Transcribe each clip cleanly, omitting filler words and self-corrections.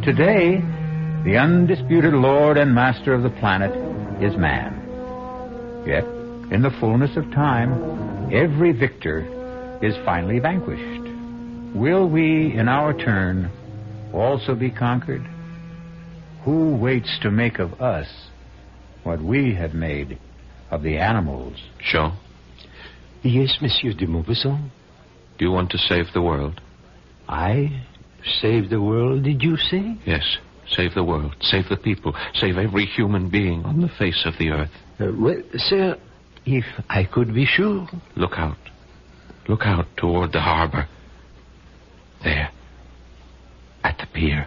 Today, the undisputed lord and master of the planet is man. Yet, in the fullness of time, every victor is finally vanquished. Will we, in our turn, also be conquered? Who waits to make of us what we have made of the animals? Jean? Yes, Monsieur de Maupassant. Do you want to save the world? I? Save the world, did you say? Yes. Save the world. Save the people. Save every human being on the face of the earth. Well, sir, if I could be sure. Look out. Look out toward the harbor. There. At the pier.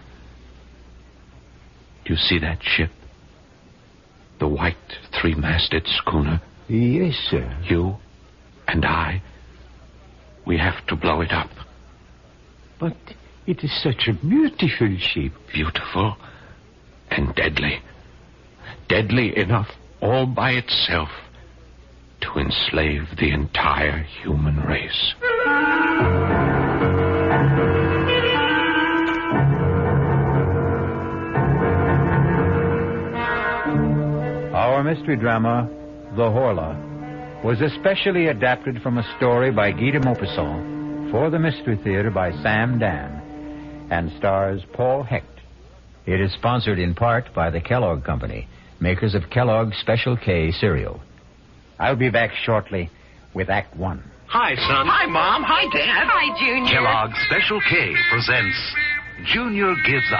Do you see that ship? The white three-masted schooner? Yes, sir. You and I, we have to blow it up. But it is such a beautiful ship. Beautiful and deadly. Deadly enough all by itself to enslave the entire human race. Our mystery drama, The Horla, was especially adapted from a story by Guy de Maupassant for the Mystery Theater by Sam Dan and stars Paul Hecht. It is sponsored in part by the Kellogg Company, makers of Kellogg's Special K cereal. I'll be back shortly with Act One. Hi, son. Hi, Mom. Hi, Dad. Hi, Junior. Kellogg's Special K presents Junior Gives Up.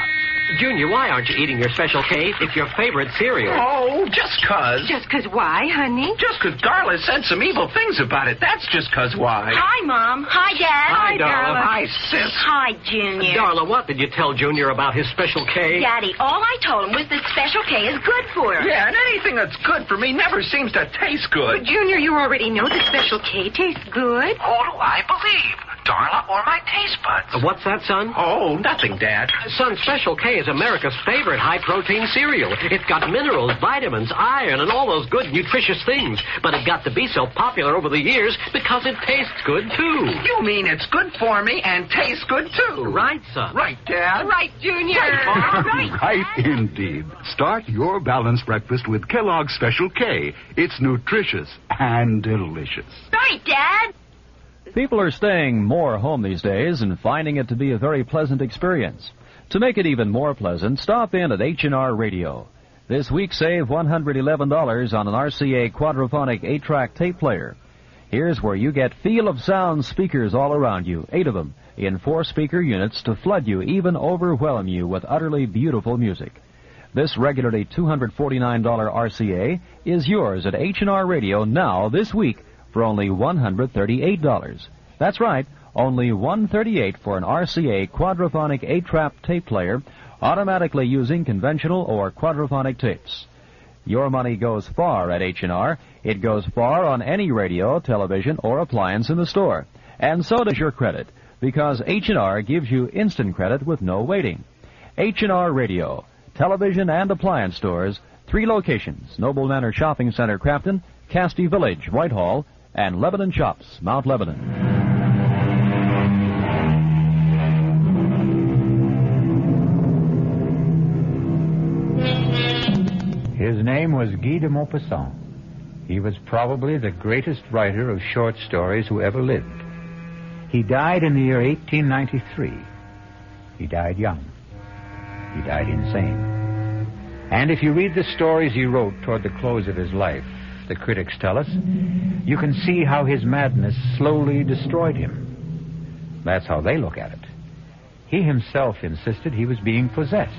Junior, why aren't you eating your Special K? It's your favorite cereal. Oh, just 'cause. Just 'cause why, honey? Just 'cause Darla said some evil things about it. That's just 'cause why. Hi, Mom. Hi, Dad. Hi, Darla. Hi, Sis. Hi, Junior. Darla, what did you tell Junior about his Special K? Daddy, all I told him was that Special K is good for us. Yeah, and anything that's good for me never seems to taste good. But, Junior, you already know that Special K tastes good. Who do I believe? Darla or my taste buds? What's that, son? Oh, nothing, Dad. Son, Special K is America's favorite high-protein cereal. It's got minerals, vitamins, iron, and all those good, nutritious things. But it got to be so popular over the years because it tastes good, too. You mean it's good for me and tastes good, too? Right, son. Right, Dad. Right, Junior. Right, indeed. Start your balanced breakfast with Kellogg's Special K. It's nutritious and delicious. Right, Dad. People are staying more home these days and finding it to be a very pleasant experience. To make it even more pleasant, stop in at H&R Radio. This week, save $111 on an RCA quadraphonic 8-track tape player. Here's where you get Feel of Sound speakers all around you, 8 of them, in 4-speaker units to flood you, even overwhelm you with utterly beautiful music. This regularly $249 RCA is yours at H&R Radio now this week for only $138. That's right, only $138 for an RCA quadraphonic 8-track tape player, automatically using conventional or quadraphonic tapes. Your money goes far at H&R. It goes far on any radio, television, or appliance in the store. And so does your credit, because H&R gives you instant credit with no waiting. H&R Radio, television and appliance stores, 3 locations: Noble Manor Shopping Center, Crafton, Castee Village, Whitehall, and Lebanon Shops, Mount Lebanon. His name was Guy de Maupassant. He was probably the greatest writer of short stories who ever lived. He died in the year 1893. He died young. He died insane. And if you read the stories he wrote toward the close of his life, the critics tell us, you can see how his madness slowly destroyed him. That's how they look at it. He himself insisted he was being possessed.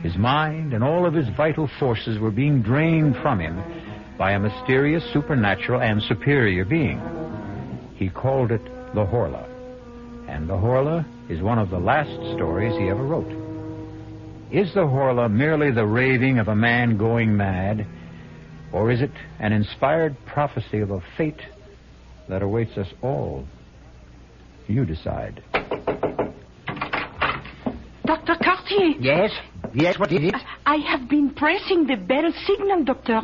His mind and all of his vital forces were being drained from him by a mysterious, supernatural, and superior being. He called it the Horla. And the Horla is one of the last stories he ever wrote. Is the Horla merely the raving of a man going mad, or is it an inspired prophecy of a fate that awaits us all? You decide. Dr. Cartier. Yes? Yes, what is it? I have been pressing the bell signal, Doctor.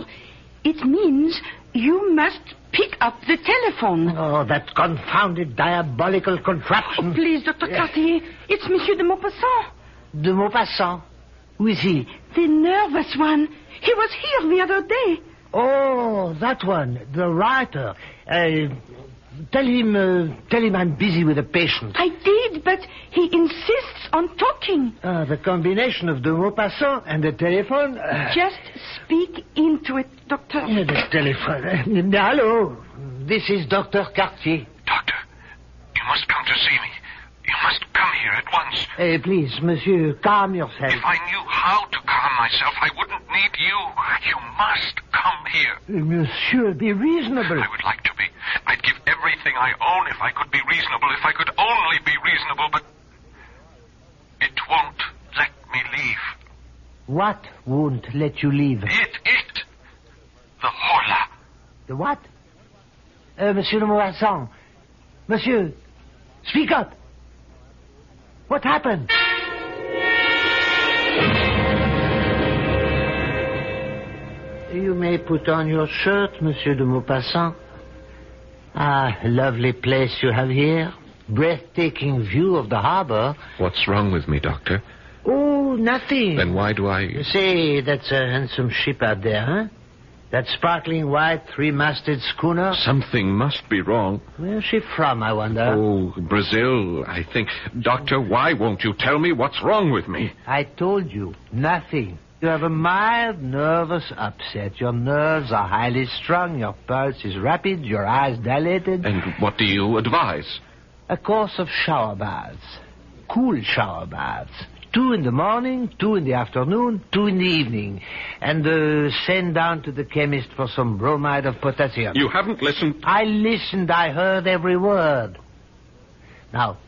It means you must pick up the telephone. Oh, that confounded diabolical contraption. Oh, please, Dr. Cartier. It's Monsieur de Maupassant. De Maupassant? Who is he? The nervous one. He was here the other day. Oh, that one, the writer. Tell him I'm busy with a patient. I did, but he insists on talking. The combination of the Maupassant and the telephone. Just speak into it, Doctor. The telephone. Hello, this is Dr. Cartier. Doctor, you must come to see me. You must come here at once. Please, monsieur, calm yourself. If I knew how to calm myself, I wouldn't need you. You must come here. Monsieur, be reasonable. I would like to be. I'd give everything I own if I could be reasonable, if I could only be reasonable, but it won't let me leave. What won't let you leave? It. The Horla. The what? Monsieur de Maupassant. Monsieur, speak up. What happened? You may put on your shirt, Monsieur de Maupassant. Ah, lovely place you have here. Breathtaking view of the harbor. What's wrong with me, Doctor? Oh, nothing. Then why do I... You say that's a handsome ship out there, huh? That sparkling white three-masted schooner? Something must be wrong. Where's she from, I wonder? Oh, Brazil, I think. Doctor, why won't you tell me what's wrong with me? I told you, nothing. You have a mild nervous upset. Your nerves are highly strung, your pulse is rapid, your eyes dilated. And what do you advise? A course of shower baths. Cool shower baths. 2 in the morning, 2 in the afternoon, 2 in the evening. And send down to the chemist for some bromide of potassium. You haven't listened? I listened. I heard every word. Now,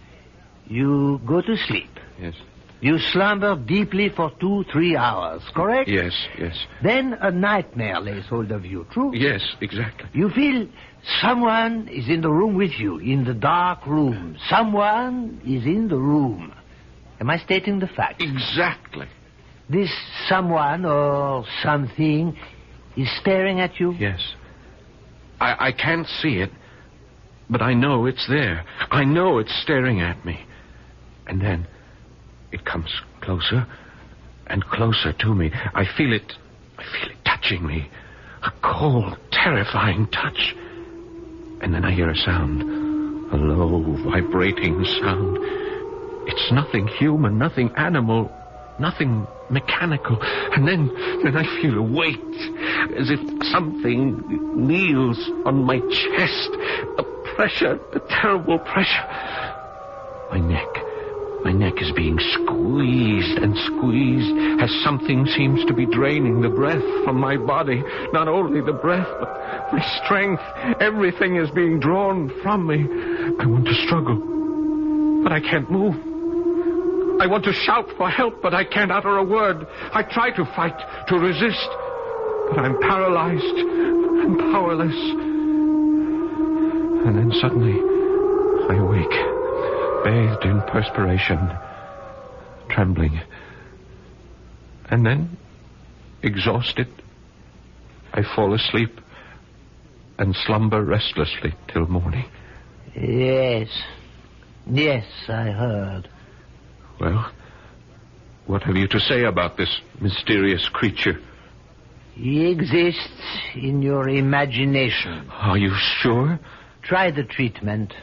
you go to sleep. Yes. You slumber deeply for 2-3 hours, correct? Yes. Then a nightmare lays hold of you, true? Yes, exactly. You feel someone is in the room with you, in the dark room. Someone is in the room. Am I stating the fact? Exactly. This someone or something is staring at you? Yes. I can't see it, but I know it's there. I know it's staring at me. And then it comes closer and closer to me. I feel it touching me. A cold, terrifying touch. And then I hear a sound. A low, vibrating sound. It's nothing human, nothing animal, nothing mechanical. And then I feel a weight, as if something kneels on my chest. A pressure, a terrible pressure. My neck is being squeezed and squeezed as something seems to be draining the breath from my body. Not only the breath, but my strength. Everything is being drawn from me. I want to struggle, but I can't move. I want to shout for help, but I can't utter a word. I try to fight, to resist, but I'm paralyzed and powerless. And then suddenly, I awake, bathed in perspiration, trembling. And then, exhausted, I fall asleep and slumber restlessly till morning. Yes, I heard. Well, what have you to say about this mysterious creature? He exists in your imagination. Are you sure? Try the treatment,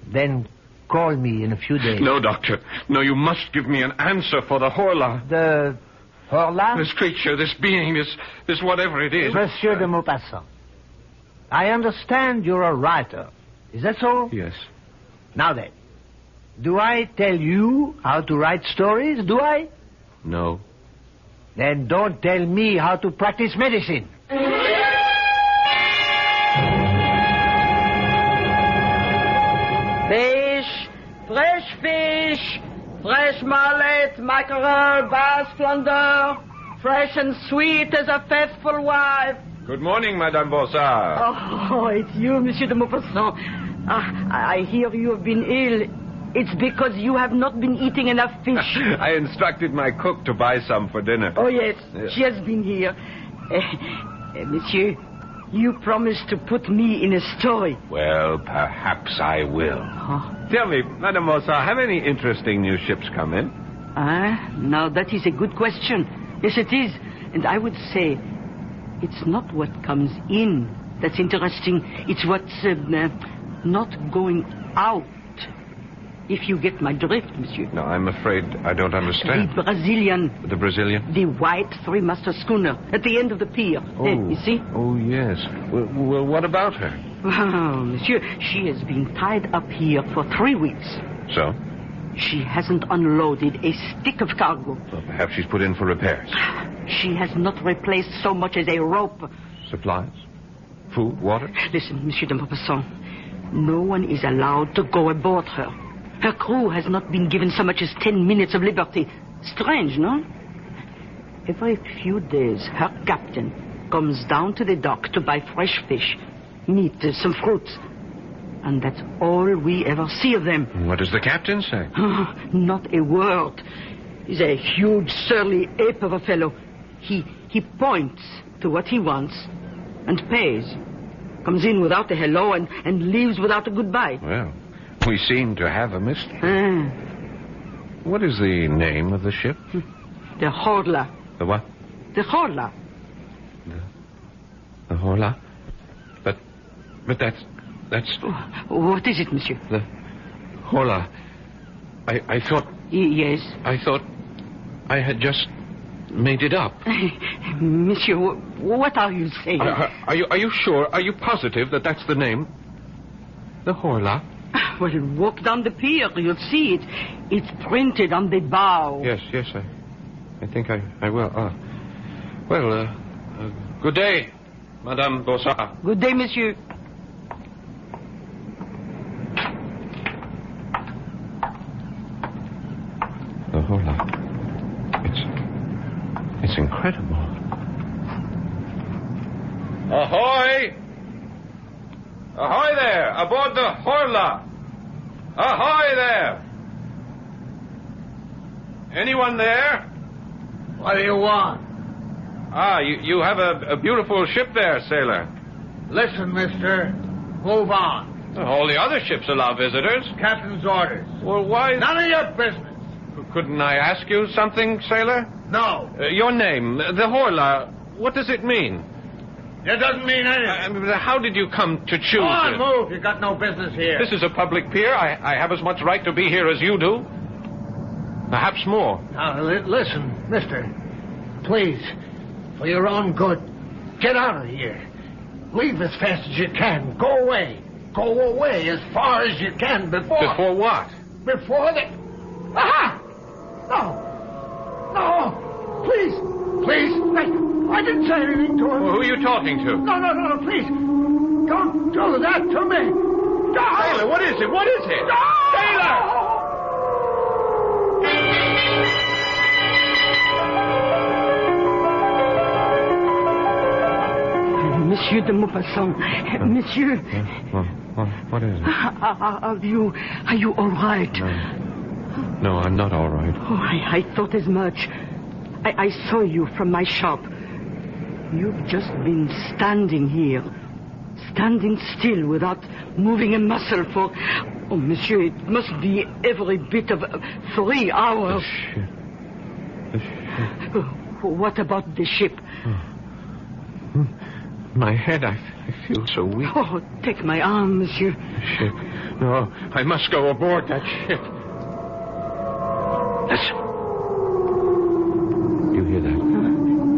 then call me in a few days. No, Doctor. No, you must give me an answer for the Horla. The Horla? This creature, this being, this whatever it is. Monsieur de Maupassant, I understand you're a writer. Is that so? Yes. Now then, do I tell you how to write stories, do I? No. Then don't tell me how to practice medicine. Fish, fresh mullet, mackerel, bass, flounder, fresh and sweet as a faithful wife. Good morning, Madame Bossard. Oh, it's you, Monsieur de Maupassant. I hear you have been ill. It's because you have not been eating enough fish. I instructed my cook to buy some for dinner. Oh, yes. She has been here. Monsieur, you promised to put me in a story. Well, perhaps I will. Huh? Tell me, Madame Bossard, have any interesting new ships come in? Now that is a good question. Yes, it is. And I would say it's not what comes in that's interesting. It's what's not going out. If you get my drift, monsieur. No, I'm afraid I don't understand. The Brazilian. The Brazilian? The white three-master schooner at the end of the pier. Oh, you see? Oh, yes. Well, what about her? Oh, monsieur, she has been tied up here for 3 weeks. So? She hasn't unloaded a stick of cargo. Well, perhaps she's put in for repairs. She has not replaced so much as a rope. Supplies? Food? Water? Listen, Monsieur de Maupassant. No one is allowed to go aboard her. Her crew has not been given so much as 10 minutes of liberty. Strange, no? Every few days, her captain comes down to the dock to buy fresh fish, meat, some fruits. And that's all we ever see of them. What does the captain say? Not a word. He's a huge, surly ape of a fellow. He points to what he wants and pays. Comes in without a hello and leaves without a goodbye. Well, we seem to have a mystery. What is the name of the ship? The Horla. The what? The Horla. The Horla? But that's... What is it, monsieur? The Horla. I thought... Yes? I thought I had just made it up. Monsieur, what are you saying? Are you sure? Are you positive that that's the name? The Horla? Well, walk down the pier. You'll see it. It's printed on the bow. Yes. I think I will. Good day, Madame Bossard. Good day, monsieur. The Horla. It's incredible. Ahoy! Ahoy there! Aboard the Horla! Ahoy there! Anyone there? What do you want? You have a beautiful ship there, sailor. Listen, mister. Move on. All the other ships allow visitors. Captain's orders. Well, why... None of your business. Couldn't I ask you something, sailor? No. Your name, the Horla, what does it mean? It doesn't mean anything. How did you come to choose Go on, it? move. You got no business here. This is a public pier. I have as much right to be here as you do. Perhaps more. Now, listen, mister. Please, for your own good, get out of here. Leave as fast as you can. Go away. Go away as far as you can before... Before what? Before the... Aha! No. Please. I didn't say anything to him. Well, who are you talking to? No, please. Don't do that to me. Sailor, what is it? What is it? Sailor! Monsieur de Maupassant. Monsieur. What is it? Are you all right? No, I'm not all right. Oh, I thought as much. I saw you from my shop. You've just been standing here. Standing still without moving a muscle for... Oh, monsieur, it must be every bit of 3 hours. The ship. What about the ship? My head, I feel so weak. Oh, take my arm, monsieur. The ship. No, I must go aboard that ship. Listen. You hear that?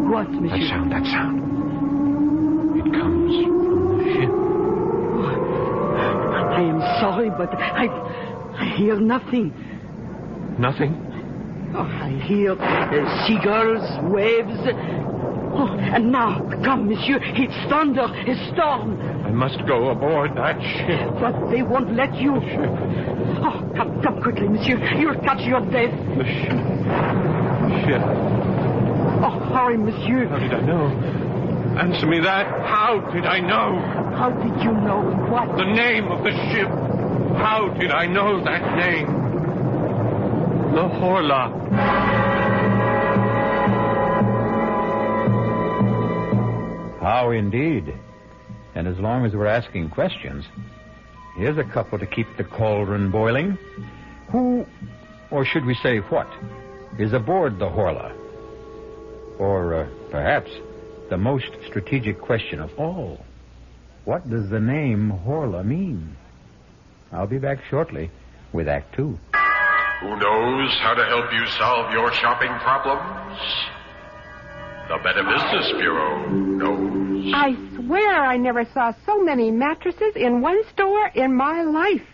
What, monsieur? That sound. It comes from the ship. Oh, I am sorry, but I hear nothing. Nothing? Oh, I hear seagulls, waves. Oh, and now, come, monsieur, it's thunder, a storm. I must go aboard that ship. But they won't let you. The ship. Oh, come quickly, monsieur. You'll catch your death. The ship. The ship. Oh, hurry, monsieur. How did I know? Answer me that. How did I know? How did you know what? The name of the ship. How did I know that name? The Horla. How indeed. And as long as we're asking questions, here's a couple to keep the cauldron boiling. Who, or should we say what, is aboard the Horla. Or perhaps the most strategic question of all. What does the name Horla mean? I'll be back shortly with Act Two. Who knows how to help you solve your shopping problems? The Better Business Bureau knows. I swear I never saw so many mattresses in one store in my life.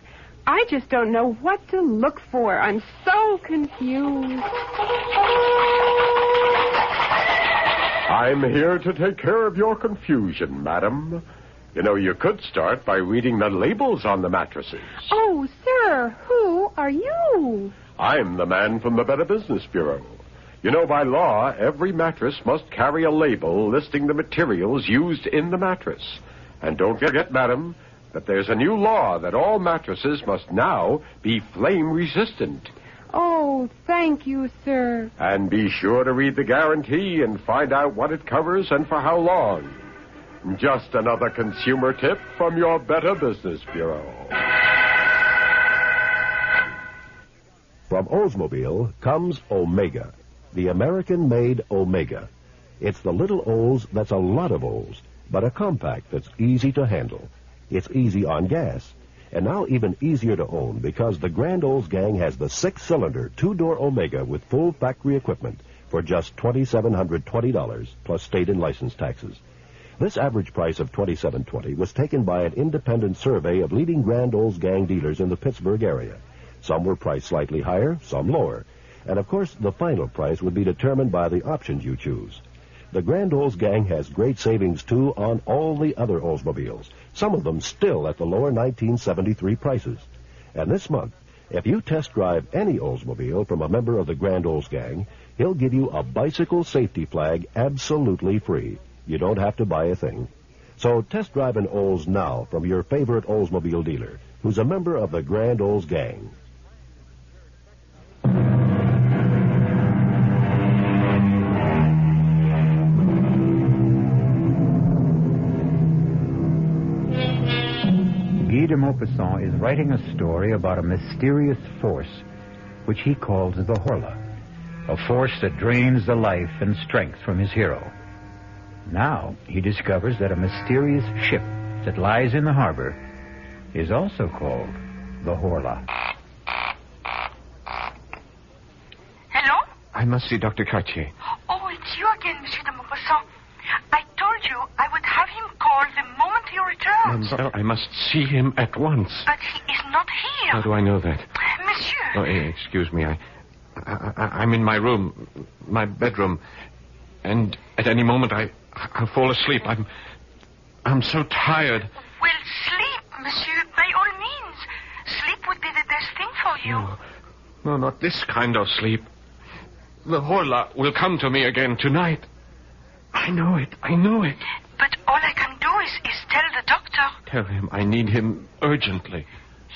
I just don't know what to look for. I'm so confused. I'm here to take care of your confusion, madam. You know, you could start by reading the labels on the mattresses. Oh, sir, who are you? I'm the man from the Better Business Bureau. You know, by law, every mattress must carry a label listing the materials used in the mattress. And don't forget, madam, that there's a new law that all mattresses must now be flame-resistant. Oh, thank you, sir. And be sure to read the guarantee and find out what it covers and for how long. Just another consumer tip from your Better Business Bureau. From Oldsmobile comes Omega, the American-made Omega. It's the little Olds that's a lot of Olds, but a compact that's easy to handle. It's easy on gas, and now even easier to own because the Grand Olds gang has the 6-cylinder, 2-door Omega with full factory equipment for just $2,720 plus state and license taxes. This average price of $2,720 was taken by an independent survey of leading Grand Olds gang dealers in the Pittsburgh area. Some were priced slightly higher, some lower. And, of course, the final price would be determined by the options you choose. The Grand Olds gang has great savings, too, on all the other Oldsmobiles, some of them still at the lower 1973 prices. And this month, if you test drive any Oldsmobile from a member of the Grand Olds gang, he'll give you a bicycle safety flag absolutely free. You don't have to buy a thing. So test drive an Olds now from your favorite Oldsmobile dealer, who's a member of the Grand Olds gang. Guy de Maupassant is writing a story about a mysterious force which he calls the Horla, a force that drains the life and strength from his hero. Now he discovers that a mysterious ship that lies in the harbor is also called the Horla. Hello? I must see Dr. Cartier. Oh, it's you again, Monsieur de Maupassant. I told you I would have him called the moment he returns. Mademoiselle, I must see him at once. But he is not here. How do I know that? Monsieur. Oh, excuse me. I'm in my room, my bedroom, and at any moment I'll fall asleep. I'm so tired. Well, sleep, Monsieur, by all means. Sleep would be the best thing for you. No, not this kind of sleep. The Horla will come to me again tonight. I know it. But all I can do is tell the doctor. Tell him I need him urgently.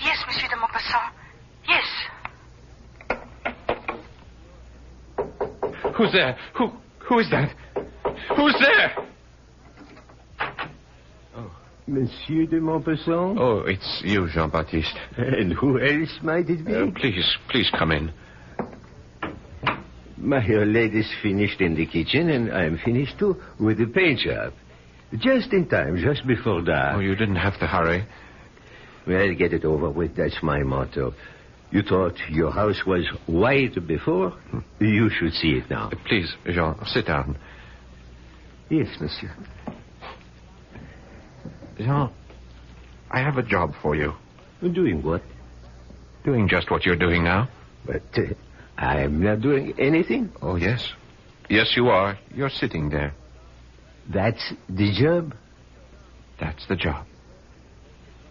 Yes, Monsieur de Maupassant. Yes. Who's there? Who is that? Who's there? Monsieur de Maupassant? Oh, it's you, Jean-Baptiste. And who else might it be? Please come in. My lady's finished in the kitchen, and I'm finished, too, with the paint job. Just in time, just before dark. Oh, you didn't have to hurry. Well, get it over with. That's my motto. You thought your house was white before? You should see it now. Please, Jean, sit down. Yes, monsieur. Jean, I have a job for you. Doing what? Doing just what you're doing now. But I'm not doing anything. Oh, yes. Yes, you are. You're sitting there. That's the job? That's the job.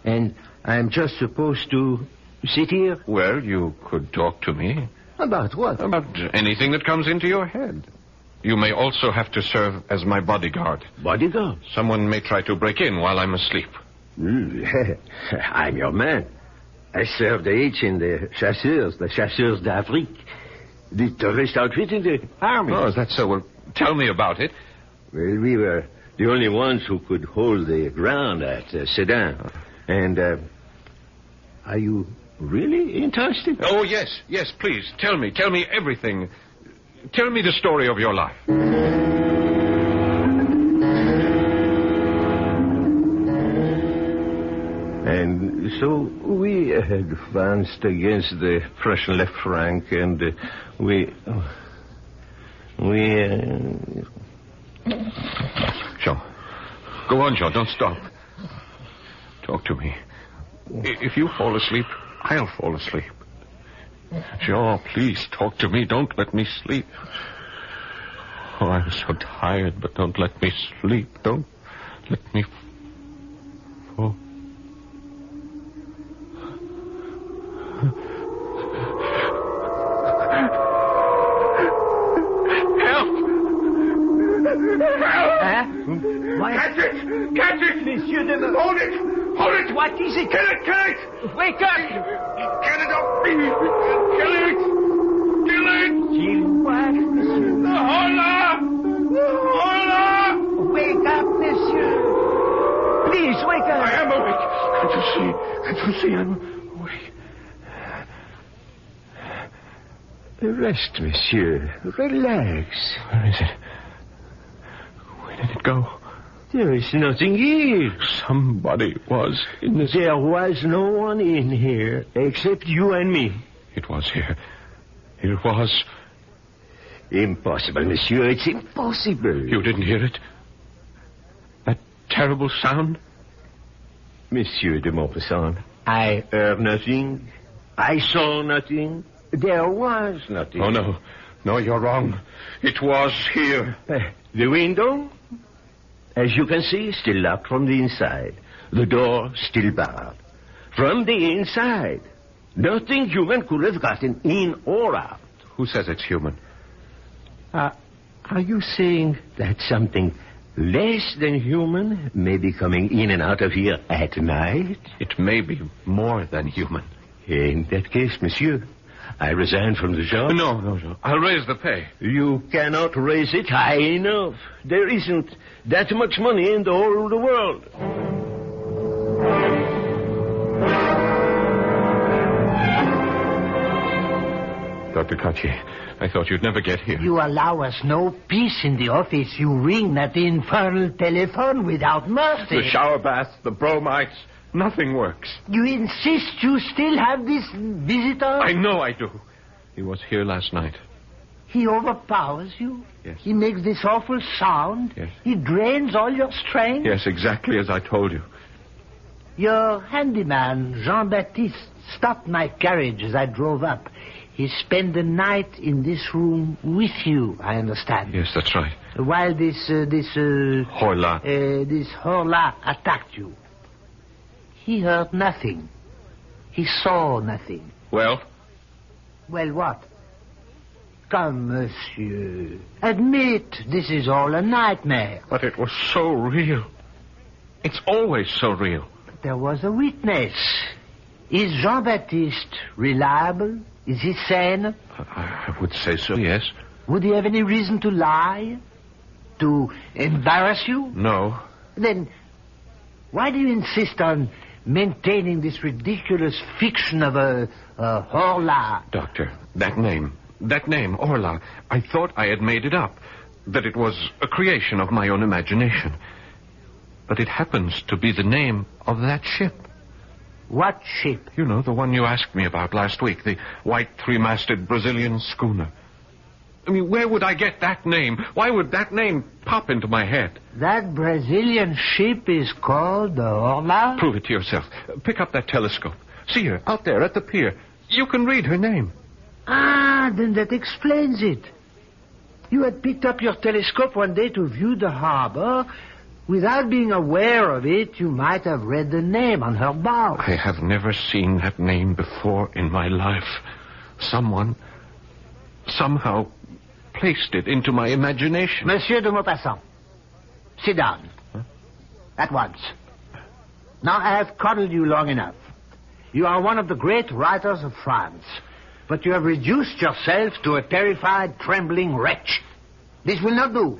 And I'm just supposed to sit here? Well, you could talk to me. About what? About anything that comes into your head. You may also have to serve as my bodyguard. Bodyguard? Someone may try to break in while I'm asleep. I'm your man. I served H in the Chasseurs d'Afrique, the tourist outfit in the army. Oh, is that so? Well, tell me about it. Well, we were the only ones who could hold the ground at Sedan. And, are you really interested? Oh, yes, please. Tell me everything. Tell me the story of your life. And so we advanced against the Prussian left flank, and Jean. Go on, Jean. Don't stop. Talk to me. If you fall asleep, I'll fall asleep. Jean, please talk to me. Don't let me sleep. Oh, I'm so tired, but don't let me sleep. Don't let me fall. Catch it! Catch it! Monsieur de... Hold it! Hold it! What is it? Kill it! Kill it! Wake up! Get it up! Kill it! Kill it! Kill what, monsieur? Horla! Horla! Wake up, monsieur! Please, wake up! I am awake. Can't you see? Can't you see I'm awake? Rest, monsieur. Relax. Where is it? Where did it go? There is nothing here. Somebody was in this... There was no one in here except you and me. It was here. It was... Impossible, monsieur. It's impossible. You didn't hear it? That terrible sound? Monsieur de Maupassant, I heard nothing. I saw nothing. There was nothing. Oh, no. No, you're wrong. It was here. The window? As you can see, still locked from the inside. The door still barred. From the inside. Nothing human could have gotten in or out. Who says it's human? Are you saying that something less than human may be coming in and out of here at night? It may be more than human. In that case, monsieur, I resign from the job. No. I'll raise the pay. You cannot raise it high enough. There isn't that much money in the whole of the world. Dr. Cartier, I thought you'd never get here. You allow us no peace in the office. You ring that infernal telephone without mercy. The shower bath, the bromides, nothing works. You insist you still have this visitor? I know I do. He was here last night. He overpowers you? Yes. He makes this awful sound? Yes. He drains all your strength? Yes, exactly as I told you. Your handyman, Jean-Baptiste, stopped my carriage as I drove up. He spent the night in this room with you, I understand. Yes, that's right. While this Horla. This Horla attacked you. He heard nothing. He saw nothing. Well? Well, what? Come, monsieur. Admit this is all a nightmare. But it was so real. It's always so real. But there was a witness. Is Jean-Baptiste reliable? Is he sane? I would say so, yes. Would he have any reason to lie? To embarrass you? No. Then why do you insist on maintaining this ridiculous fiction of a Horla? Doctor, that name, Horla, I thought I had made it up. That it was a creation of my own imagination. But it happens to be the name of that ship. What ship? You know, the one you asked me about last week, the white three-masted Brazilian schooner. I mean, where would I get that name? Why would that name pop into my head? That Brazilian ship is called the Horla? Prove it to yourself. Pick up that telescope. See her, out there at the pier. You can read her name. Ah, then that explains it. You had picked up your telescope one day to view the harbor. Without being aware of it, you might have read the name on her bow. I have never seen that name before in my life. Someone, somehow, placed it into my imagination. Monsieur de Maupassant, sit down. Huh? At once. Now, I have coddled you long enough. You are one of the great writers of France, but you have reduced yourself to a terrified, trembling wretch. This will not do.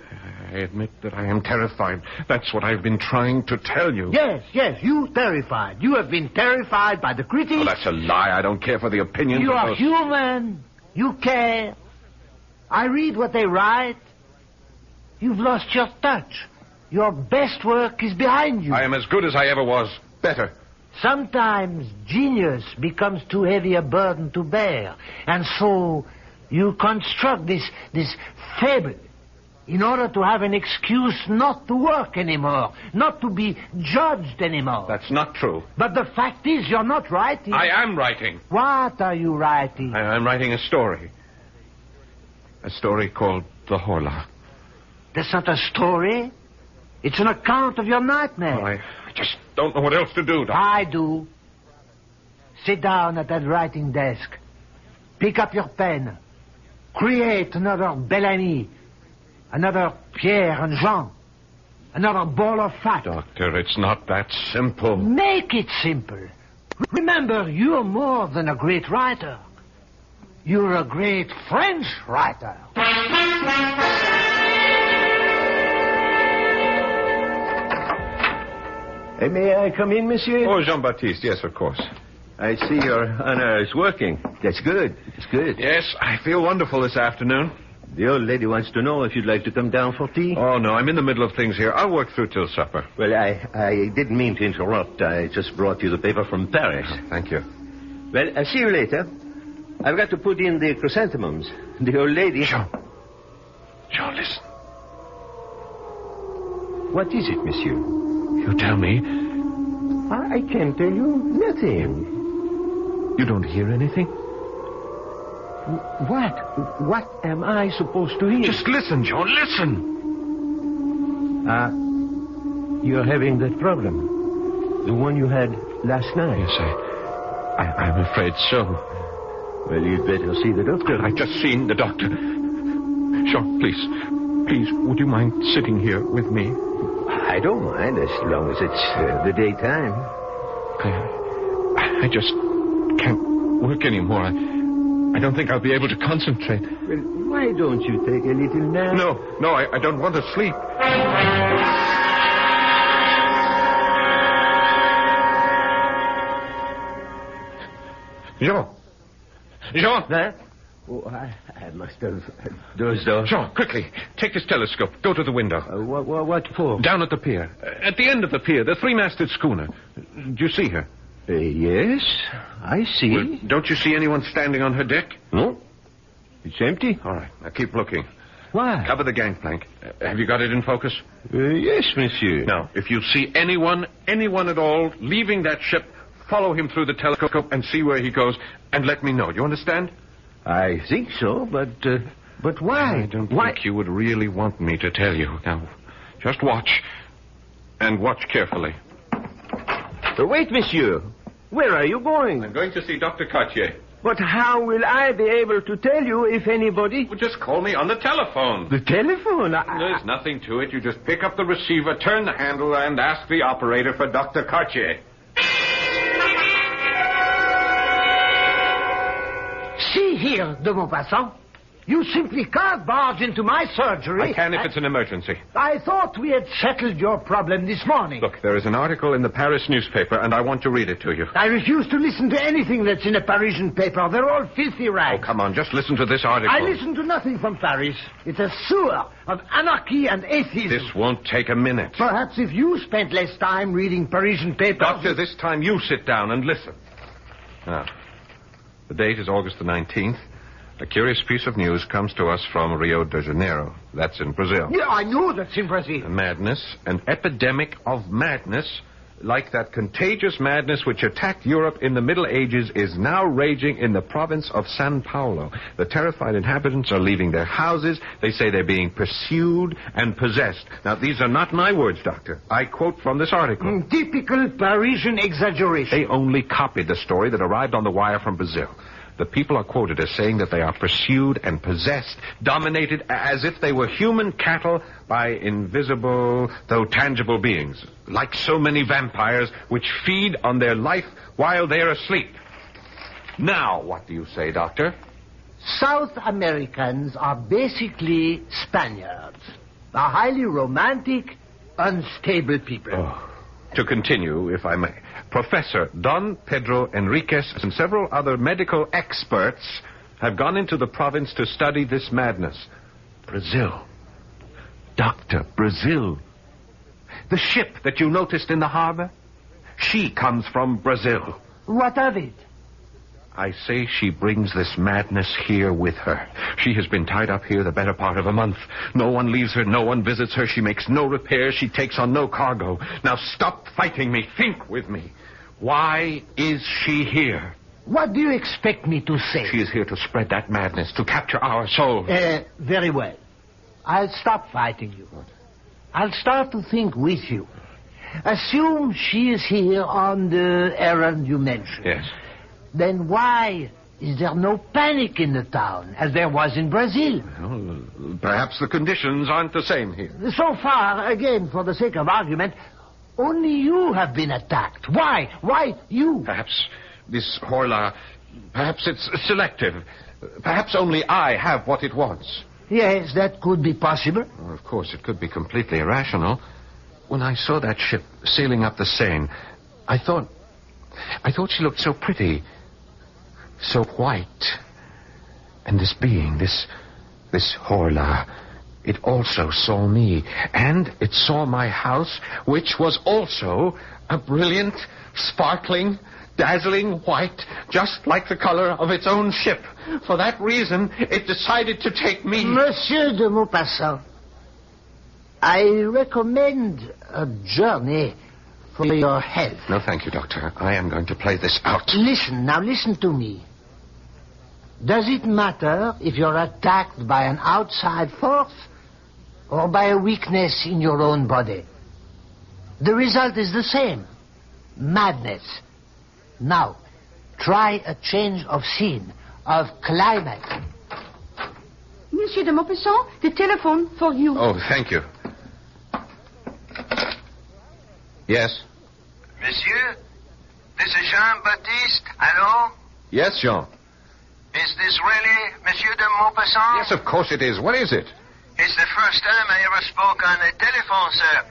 I admit that I am terrified. That's what I've been trying to tell you. Yes, you terrified. You have been terrified by the critics. Oh, that's a lie. I don't care for the opinions You of are those... human. You care. I read what they write. You've lost your touch. Your best work is behind you. I am as good as I ever was. Better. Sometimes genius becomes too heavy a burden to bear. And so you construct this fable in order to have an excuse not to work anymore, not to be judged anymore. That's not true. But the fact is, you're not writing. I am writing. What are you writing? I'm writing a story. A story called The Horla. That's not a story. It's an account of your nightmare. Oh, I just don't know what else to do, Doctor. I do. Sit down at that writing desk. Pick up your pen. Create another Bellamy. Another Pierre and Jean. Another ball of fat. Doctor, it's not that simple. Make it simple. Remember, you're more than a great writer. You're a great French writer. May I come in, monsieur? Oh, Jean-Baptiste, yes, of course. I see your honor is working. That's good. It's good. Yes, I feel wonderful this afternoon. The old lady wants to know if you'd like to come down for tea. Oh, no, I'm in the middle of things here. I'll work through till supper. Well, I didn't mean to interrupt. I just brought you the paper from Paris. Oh, thank you. Well, I'll see you later. I've got to put in the chrysanthemums. The old lady... Jean, listen. What is it, monsieur? You tell me. I can't tell you nothing. You don't hear anything? What? What am I supposed to hear? Just listen, John, listen. You're having that problem. The one you had last night. Yes, I'm afraid so. Well, you'd better see the doctor. I've just seen the doctor. Jean, please, would you mind sitting here with me? I don't mind, as long as it's the daytime. I just can't work anymore. I don't think I'll be able to concentrate. Well, why don't you take a little nap? No, I don't want to sleep. Jean! That? Oh, I must have dozed off. Jean, quickly, take this telescope. Go to the window. What for? Down at the pier. At the end of the pier, the three-masted schooner. Do you see her? Yes, I see. Well, don't you see anyone standing on her deck? No. It's empty. All right, now keep looking. Why? Cover the gangplank. Have you got it in focus? Yes, monsieur. Now, if you see anyone at all, leaving that ship, follow him through the telescope and see where he goes, and let me know. Do you understand? I think so, but why? I don't think you would really want me to tell you. Now, just watch, and watch carefully. Wait, monsieur. Where are you going? I'm going to see Dr. Cartier. But how will I be able to tell you if anybody... Well, just call me on the telephone. The telephone? There's nothing to it. You just pick up the receiver, turn the handle, and ask the operator for Dr. Cartier. See here, de Maupassant. You simply can't barge into my surgery. I can if it's an emergency. I thought we had settled your problem this morning. Look, there is an article in the Paris newspaper, and I want to read it to you. I refuse to listen to anything that's in a Parisian paper. They're all filthy rags. Oh, come on, just listen to this article. I listen to nothing from Paris. It's a sewer of anarchy and atheism. This won't take a minute. Perhaps if you spent less time reading Parisian papers... Doctor, this time you sit down and listen. Now, the date is August the 19th. A curious piece of news comes to us from Rio de Janeiro. That's in Brazil. Yeah, I know that's in Brazil. Madness, an epidemic of madness, like that contagious madness which attacked Europe in the Middle Ages, is now raging in the province of São Paulo. The terrified inhabitants are leaving their houses. They say they're being pursued and possessed. Now, these are not my words, Doctor. I quote from this article. Typical Parisian exaggeration. They only copied the story that arrived on the wire from Brazil. The people are quoted as saying that they are pursued and possessed, dominated as if they were human cattle by invisible, though tangible beings, like so many vampires which feed on their life while they're asleep. Now, what do you say, Doctor? South Americans are basically Spaniards. A highly romantic, unstable people. Oh. To continue, if I may, Professor Don Pedro Enriquez and several other medical experts have gone into the province to study this madness. Brazil. Doctor, Brazil. The ship that you noticed in the harbor, she comes from Brazil. What of it? I say she brings this madness here with her. She has been tied up here the better part of a month. No one leaves her, no one visits her. She makes no repairs. She takes on no cargo. Now stop fighting me. Think with me. Why is she here? What do you expect me to say? She is here to spread that madness, to capture our souls. Very well. I'll stop fighting you. I'll start to think with you. Assume she is here on the errand you mentioned. Yes. Then why is there no panic in the town, as there was in Brazil? Well, perhaps the conditions aren't the same here. So far, again, for the sake of argument, only you have been attacked. Why? Why you? Perhaps this Horla, perhaps it's selective. Perhaps only I have what it wants. Yes, that could be possible. Well, of course, it could be completely irrational. When I saw that ship sailing up the Seine, I thought she looked so pretty, so white. And this being, this Horla, it also saw me. And it saw my house, which was also a brilliant, sparkling, dazzling white, just like the color of its own ship. For that reason, it decided to take me. Monsieur de Maupassant, I recommend a journey for your health. No, thank you, Doctor. I am going to play this out. Listen to me. Does it matter if you're attacked by an outside force or by a weakness in your own body? The result is the same. Madness. Now, try a change of scene, of climate. Monsieur de Maupassant, the telephone for you. Oh, thank you. Yes? Monsieur, this is Jean-Baptiste. Hello? Yes, Jean. Is this really Monsieur de Maupassant? Yes, of course it is. What is it? It's the first time I ever spoke on the telephone, sir.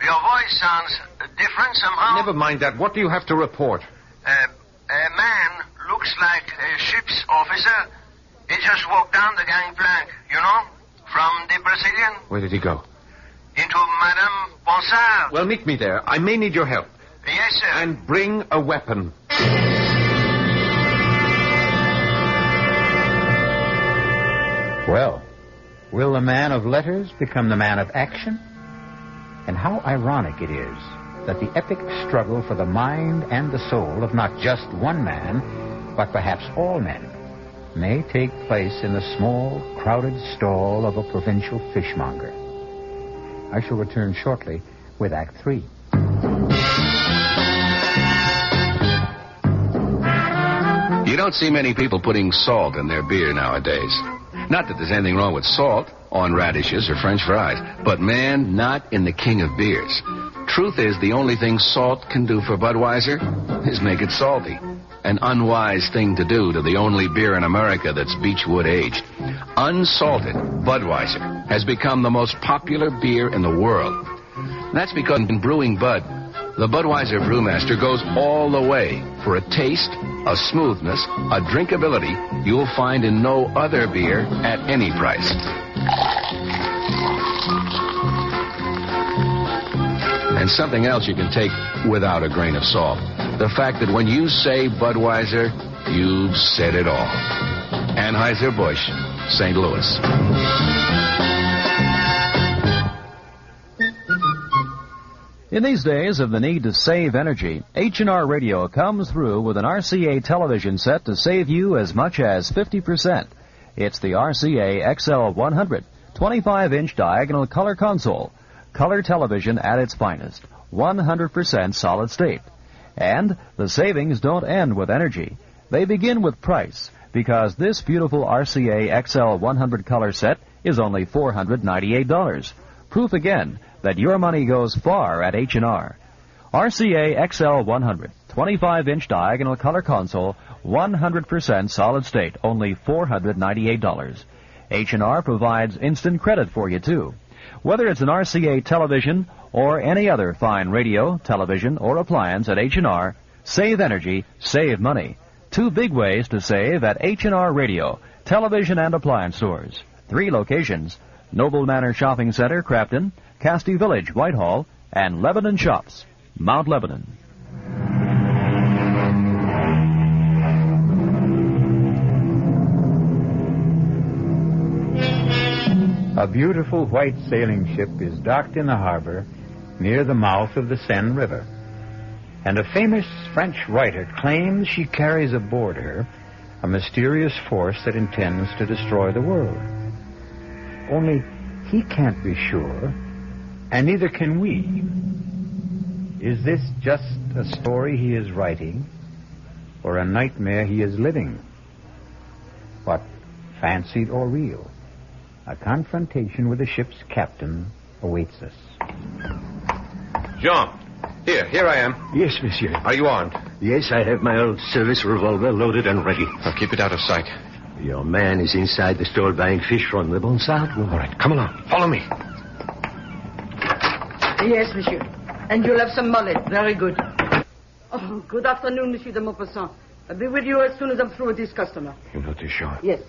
Your voice sounds different somehow. Never mind that. What do you have to report? A man looks like a ship's officer. He just walked down the gangplank, you know, from the Brazilian. Where did he go? Into Madame Bonsard. Well, meet me there. I may need your help. Yes, sir. And bring a weapon. Well, will the man of letters become the man of action? And how ironic it is that the epic struggle for the mind and the soul of not just one man, but perhaps all men, may take place in the small, crowded stall of a provincial fishmonger. I shall return shortly with Act 3. You don't see many people putting salt in their beer nowadays. Not that there's anything wrong with salt on radishes or French fries, but man, not in the king of beers. Truth is, the only thing salt can do for Budweiser is make it salty. An unwise thing to do to the only beer in America that's Beechwood aged. Unsalted Budweiser has become the most popular beer in the world. That's because in brewing Bud, the Budweiser brewmaster goes all the way for a taste, a smoothness, a drinkability you'll find in no other beer at any price. And something else you can take without a grain of salt. The fact that when you say Budweiser, you've said it all. Anheuser-Busch, St. Louis. In these days of the need to save energy, H&R Radio comes through with an RCA television set to save you as much as 50%. It's the RCA XL100, 25-inch diagonal color console. Color television at its finest, 100% solid state. And the savings don't end with energy. They begin with price, because this beautiful RCA XL100 color set is only $498. Proof again that your money goes far at H&R. RCA XL100, 25-inch diagonal color console, 100% solid state, only $498. H&R provides instant credit for you, too. Whether it's an RCA television or any other fine radio, television, or appliance at H&R, save energy, save money. 2 big ways to save at H&R Radio, television and appliance stores. 3 locations: Noble Manor Shopping Center, Crafton, Casti Village, Whitehall, and Lebanon Shops, Mount Lebanon. A beautiful white sailing ship is docked in the harbor near the mouth of the Seine River. And a famous French writer claims she carries aboard her a mysterious force that intends to destroy the world. Only he can't be sure, and neither can we. Is this just a story he is writing, or a nightmare he is living? What, fancied or real? A confrontation with the ship's captain awaits us. Jean, here I am. Yes, monsieur. Are you armed? Yes, I have my old service revolver loaded and ready. I'll keep it out of sight. Your man is inside the store buying fish from the Bonsard. All right, come along. Follow me. Yes, monsieur. And you'll have some mullet. Very good. Oh, good afternoon, Monsieur de Maupassant. I'll be with you as soon as I'm through with this customer. You know this, Jean? Yes.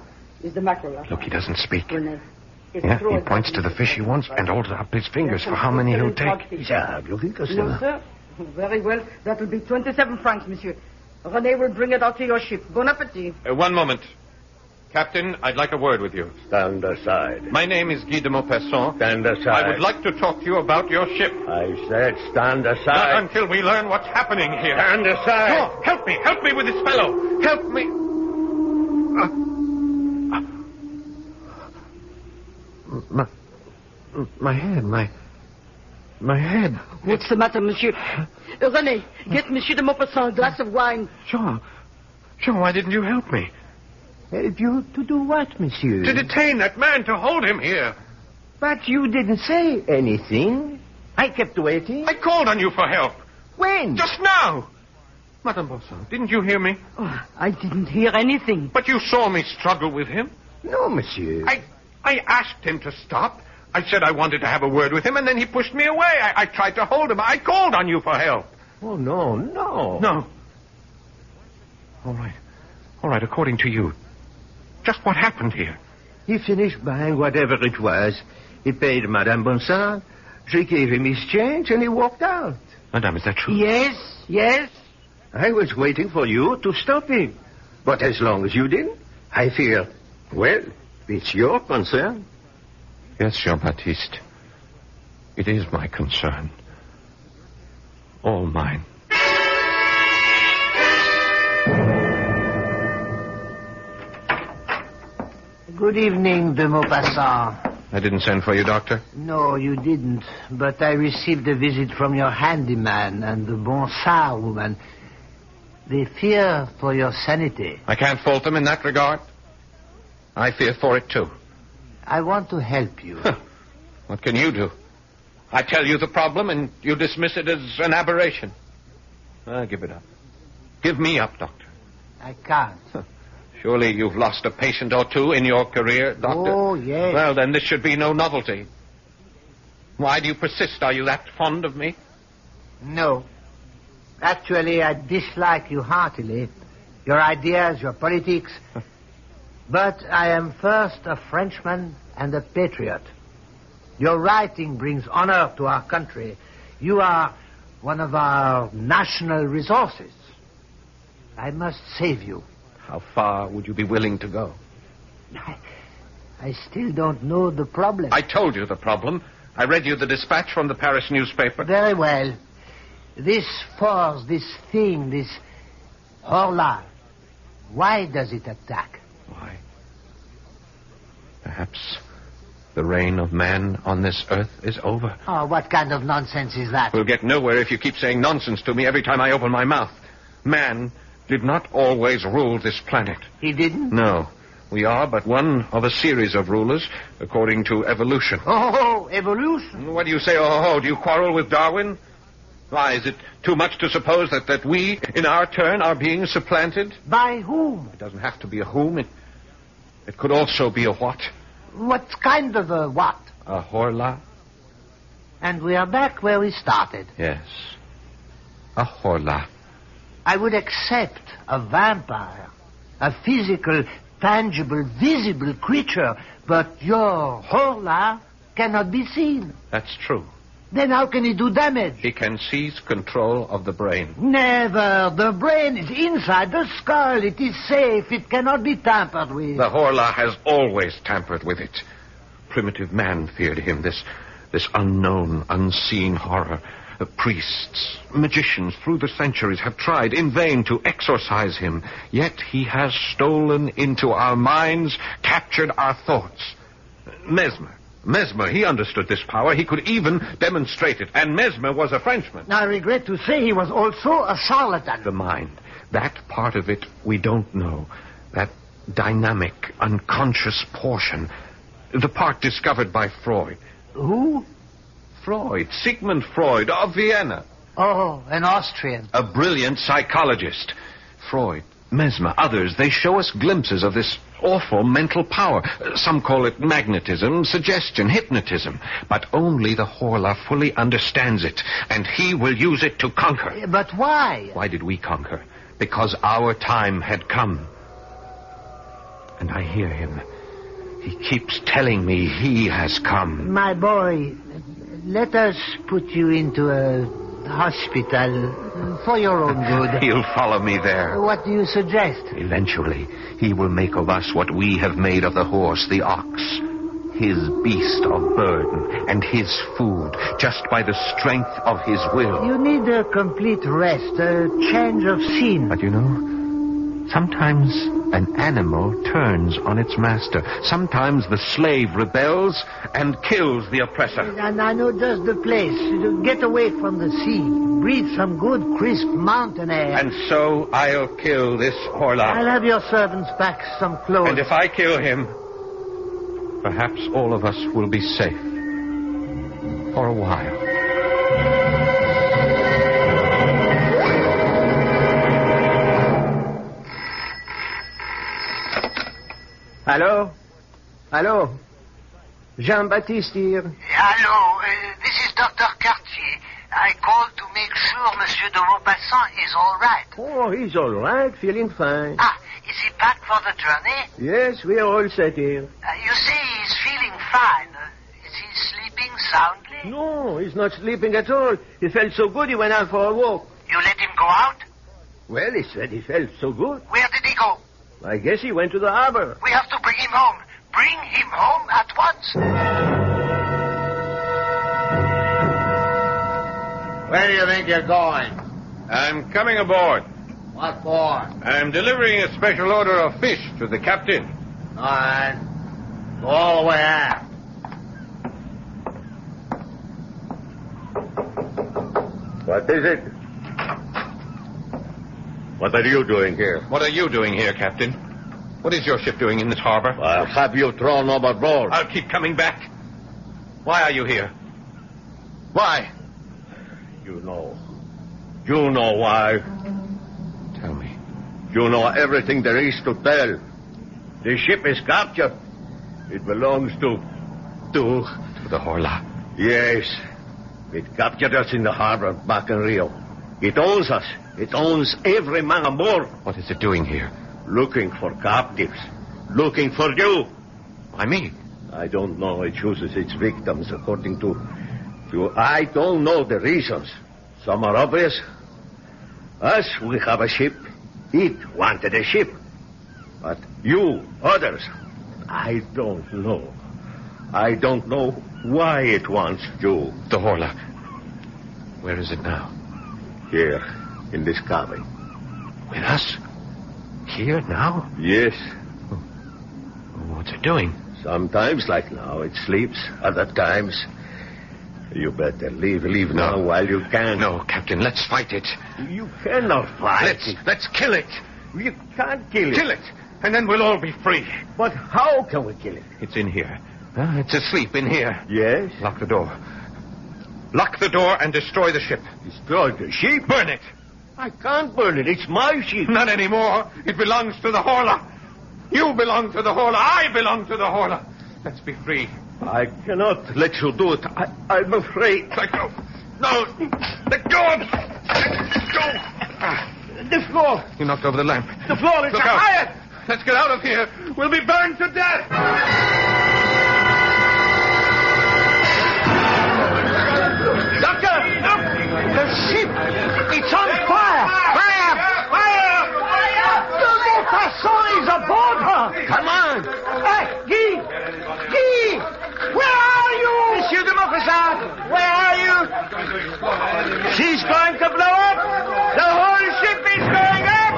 It's the mackerel. Look, he doesn't speak. Yes, Yeah, he points to the fish he wants and holds up his fingers for how many he'll take. No, sir. Very well. That'll be 27 francs, monsieur. René will bring it out to your ship. Bon appetit. 1 moment. Captain, I'd like a word with you. Stand aside. My name is Guy de Maupassant. Stand aside. I would like to talk to you about your ship. I said stand aside. Not until we learn what's happening here. Stand aside. Oh, help me with this fellow. Help me. My head. What's the matter, monsieur? René, get Monsieur de Maupassant a glass of wine. Jean, why didn't you help me? Help you to do what, monsieur? To detain that man, to hold him here. But you didn't say anything. I kept waiting. I called on you for help. When? Just now. Madame Bosson, didn't you hear me? Oh, I didn't hear anything. But you saw me struggle with him. No, monsieur. I asked him to stop. I said I wanted to have a word with him, and then he pushed me away. I tried to hold him. I called on you for help. Oh, no. No. All right, according to you, just what happened here? He finished buying whatever it was. He paid Madame Bonsard. She gave him his change, and he walked out. Madame, is that true? Yes. I was waiting for you to stop him. But as long as you didn't, I feel, well, it's your concern. Yes, Jean-Baptiste. It is my concern. All mine. Good evening, de Maupassant. I didn't send for you, Doctor? No, you didn't. But I received a visit from your handyman and the Bonsard woman. They fear for your sanity. I can't fault them in that regard. I fear for it, too. I want to help you. What can you do? I tell you the problem, and you dismiss it as an aberration. Give it up. Give me up, Doctor. I can't. Surely you've lost a patient or two in your career, Doctor? Oh, yes. Well, then this should be no novelty. Why do you persist? Are you that fond of me? No. Actually, I dislike you heartily. Your ideas, your politics. But I am first a Frenchman and a patriot. Your writing brings honor to our country. You are one of our national resources. I must save you. How far would you be willing to go? I still don't know the problem. I told you the problem. I read you the dispatch from the Paris newspaper. Very well. This force, this thing, this Horla, why does it attack? Why? Perhaps the reign of man on this earth is over. Oh, what kind of nonsense is that? We'll get nowhere if you keep saying nonsense to me every time I open my mouth. Man did not always rule this planet. He didn't? No. We are but one of a series of rulers, according to evolution. Oh, evolution? What do you say, oh, do you quarrel with Darwin? Why, is it too much to suppose that we, in our turn, are being supplanted? By whom? It doesn't have to be a whom. It could also be a what. What kind of a what? A Horla. And we are back where we started. Yes. A Horla. I would accept a vampire, a physical, tangible, visible creature, but your Horla cannot be seen. That's true. Then how can he do damage? He can seize control of the brain. Never. The brain is inside the skull. It is safe. It cannot be tampered with. The Horla has always tampered with it. Primitive man feared him, this unknown, unseen horror. Priests, magicians through the centuries have tried in vain to exorcise him. Yet he has stolen into our minds, captured our thoughts. Mesmer, he understood this power. He could even demonstrate it. And Mesmer was a Frenchman. I regret to say he was also a charlatan. The mind, that part of it we don't know. That dynamic, unconscious portion. The part discovered by Freud. Who? Freud, Sigmund Freud of Vienna. Oh, an Austrian. A brilliant psychologist. Freud, Mesmer, others, they show us glimpses of this awful mental power. Some call it magnetism, suggestion, hypnotism. But only the Horla fully understands it, and he will use it to conquer. But why? Why did we conquer? Because our time had come. And I hear him. He keeps telling me he has come. My boy, let us put you into a hospital for your own good. He'll follow me there. What do you suggest? Eventually, he will make of us what we have made of the horse, the ox. His beast of burden and his food, just by the strength of his will. You need a complete rest, a change of scene. But you know, sometimes an animal turns on its master. Sometimes the slave rebels and kills the oppressor. And I know just the place. Get away from the sea. Breathe some good, crisp mountain air. And so I'll kill this Horla. I'll have your servants pack some clothes. And if I kill him, perhaps all of us will be safe. For a while. Hello? Jean-Baptiste here. Hello, this is Dr. Cartier. I called to make sure Monsieur de Maupassant is all right. Oh, he's all right, feeling fine. Ah, is he back for the journey? Yes, we are all set here. You say he's feeling fine. Is he sleeping soundly? No, he's not sleeping at all. He felt so good he went out for a walk. You let him go out? Well, he said he felt so good. Where did he go? I guess he went to the harbor. We have to bring him home. Bring him home at once. Where do you think you're going? I'm coming aboard. What for? I'm delivering a special order of fish to the captain. All right. Go all the way aft. What is it? What are you doing here? What are you doing here, Captain? What is your ship doing in this harbor? I'll have you thrown overboard. I'll keep coming back. Why are you here? Why? You know. You know why. Tell me. You know everything there is to tell. The ship is captured. It belongs to the Horla. Yes. It captured us in the harbor back in Rio. It owns us. It owns every man aboard. What is it doing here? Looking for captives. Looking for you. Why me? I don't know. It chooses its victims according to... I don't know the reasons. Some are obvious. Us, we have a ship. It wanted a ship. But you, others, I don't know. I don't know why it wants you. The Horla. Where is it now? Here, in this cabin. With us? Here, now? Yes. What's it doing? Sometimes, like now, it sleeps. Other times... You better leave now while you can. No, Captain, let's fight it. You cannot fight it. Let's kill it. You can't kill it. Kill it, and then we'll all be free. But how can we kill it? It's in here. It's asleep in here. Yes? Lock the door. Lock the door and destroy the ship. Destroy the ship? Burn it. I can't burn it. It's my ship. Not anymore. It belongs to the Horla. You belong to the Horla. I belong to the Horla. Let's be free. I cannot let you do it. I'm afraid. Let go. No. Let go of it. Let go. The floor. You knocked over the lamp. The floor is Look out. quiet. Let's get out of here. We'll be burned to death. Doctor, look! The ship! It's on fire! Fire! Fire! The Maupassant is aboard her! Come on! Hey, Guy! Guy! Where are you? Monsieur de Maupassant! Where are you? She's going to blow up! The whole ship is going up!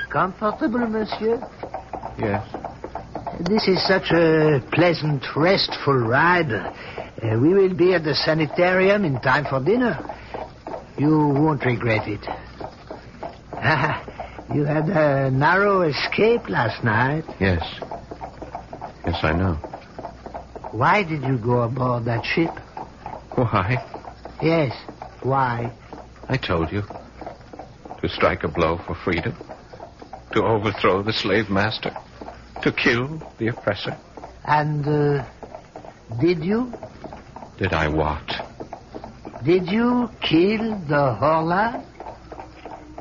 Comfortable, monsieur? Yes. This is such a pleasant, restful ride. We will be at the sanitarium in time for dinner. You won't regret it. You had a narrow escape last night. Yes. Yes, I know. Why did you go aboard that ship? Why? Yes, why? I told you. To strike a blow for freedom. To overthrow the slave master. To kill the oppressor. And, did you? Did I what? Did you kill the Horla?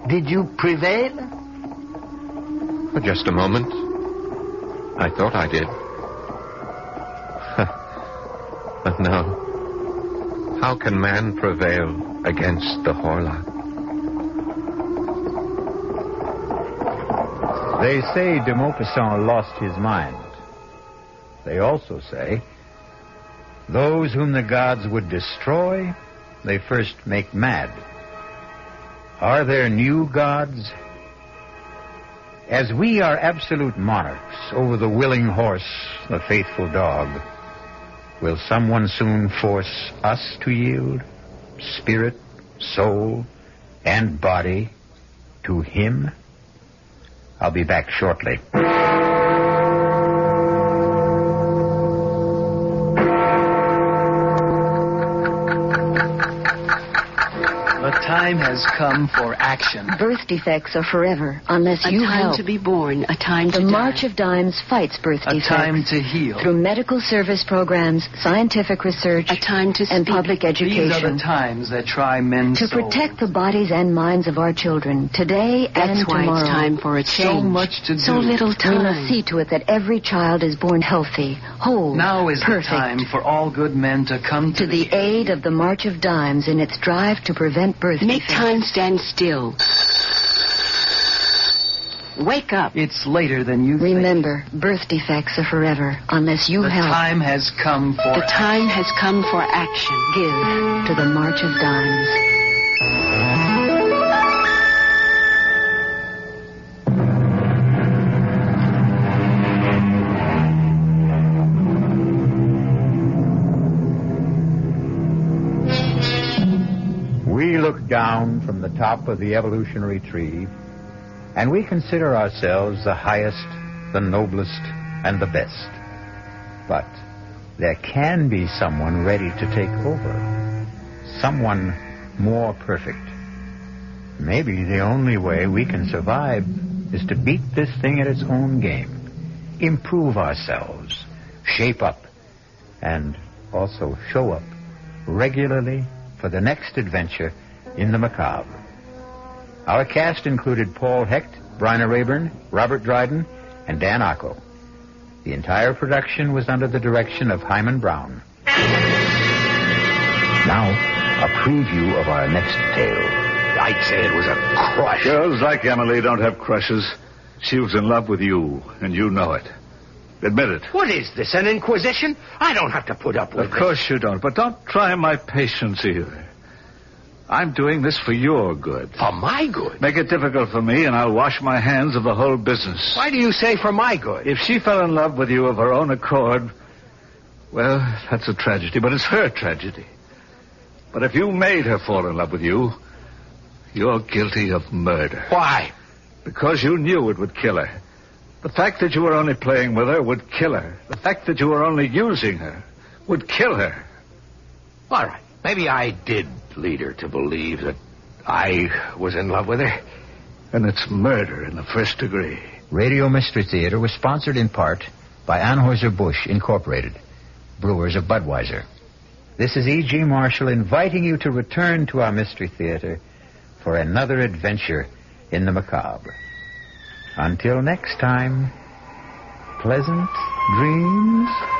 Did you prevail? For just a moment. I thought I did. But no. How can man prevail against the Horla? They say de Maupassant lost his mind. They also say those whom the gods would destroy, they first make mad. Are there new gods? As we are absolute monarchs over the willing horse, the faithful dog, will someone soon force us to yield spirit, soul, and body to him? I'll be back shortly. The time has come for action. Birth defects are forever unless you help. A time to be born, a time to die. The die. March of Dimes fights birth defects. A time to heal. Through medical service programs, scientific research, a time to and speak. public education. These are the times that try men's to souls. protect the bodies and minds of our children today and That's why tomorrow. it's time for a change. So much to do. So little time. We must see to it that every child is born healthy, whole, Now is perfect. the time for all good men to come to the aid of the March of Dimes in its drive to prevent birth Make defects. time stand still. Wake up. It's later than you think. Remember, birth defects are forever unless you The help. time has come for The time has come for action. Give to the March of Dimes. We look down from the top of the evolutionary tree, and we consider ourselves the highest, the noblest, and the best. But there can be someone ready to take over. Someone more perfect. Maybe the only way we can survive is to beat this thing at its own game. Improve ourselves, shape up, and also show up regularly for the next adventure in the macabre. Our cast included Paul Hecht, Bryna Rayburn, Robert Dryden, and Dan Acco. The entire production was under the direction of Hyman Brown. Now, a preview of our next tale. I'd say it was a crush. Girls like Emily don't have crushes. She was in love with you, and you know it. Admit it. What is this, an inquisition? I don't have to put up with Of course you don't, but don't try my patience either. I'm doing this for your good. For my good? Make it difficult for me, and I'll wash my hands of the whole business. Why do you say for my good? If she fell in love with you of her own accord, well, that's a tragedy, but it's her tragedy. But if you made her fall in love with you, you're guilty of murder. Why? Because you knew it would kill her. The fact that you were only playing with her would kill her. The fact that you were only using her would kill her. All right. Maybe I did lead her to believe that I was in love with her. And it's murder in the first degree. Radio Mystery Theater was sponsored in part by Anheuser-Busch Incorporated, brewers of Budweiser. This is E.G. Marshall inviting you to return to our Mystery Theater for another adventure in the macabre. Until next time, pleasant dreams.